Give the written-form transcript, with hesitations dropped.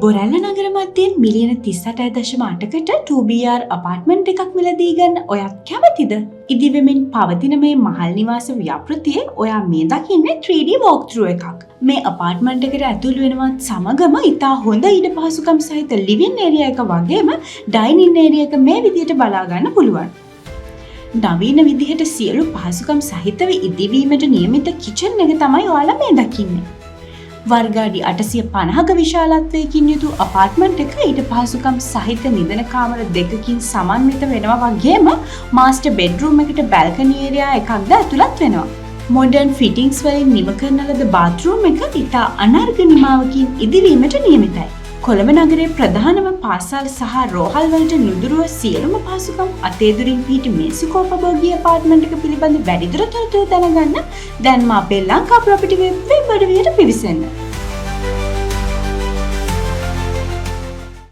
බොරැල්ල නගර මධ්‍යයෙන් මිලියන 38.8කට 2BR apartment එකක් මිලදී ගන්න ඔයත් කැමතිද? ඉදිවෙමින් පවතින මේ මහල් නිවාස ව්‍යාපෘතියේ ඔයා මේ දකින්නේ 3D walkthrough එකක්. මේ අපාර්ට්මන්ට් එකට ඇතුල් වෙනවත් සමගම ඉතා හොඳ ඉඩ පහසුකම් සහිත ලිවිං ඒරියා එක වගේම ඩයිනින් ඒරියා එක මේ විදියට බලා ගන්න පුළුවන්. නවීන විදිහට සියලු පහසුකම් සහිතව ඉදිවීමට නියමිත කිචන් එක තමයි ඔයාලා මේ දකින්නේ. වර්ගාඩි 850ක විශාලත්වයකින් යුතු අපාර්ට්මන්ට් එක ඊට පහසුකම් සහිත නිදන කාමර දෙකකින් සමන්විත වෙනවා වගේම මාස්ටර් බෙඩ්රූම් එකට බැල්කනි ඒරියා එකක්ද ඇතුළත් වෙනවා. මොඩර්න් ෆිටින්ග්ස් වලින් නිම කරන ලද බාත්රූම් එක ඉතා අනර්ග නිමාවකින් ඉදිවීමට නියමිතයි. කොළඹ නගරයේ ප්‍රධානම පාසල් සහ රෝහල් වලට නුදුරුව සියලුම පහසුකම් අතේදුරින් පිහිටි මේ සුඛෝපභෝගී අපාර්ට්මන්ට් එක පිළිබඳ වැඩිදුර තොරතුරු දැනගන්න දැන්ම අපේ ලංකා ප්‍රොපර්ටි වෙබ් අඩවියට පිවිසෙන්න.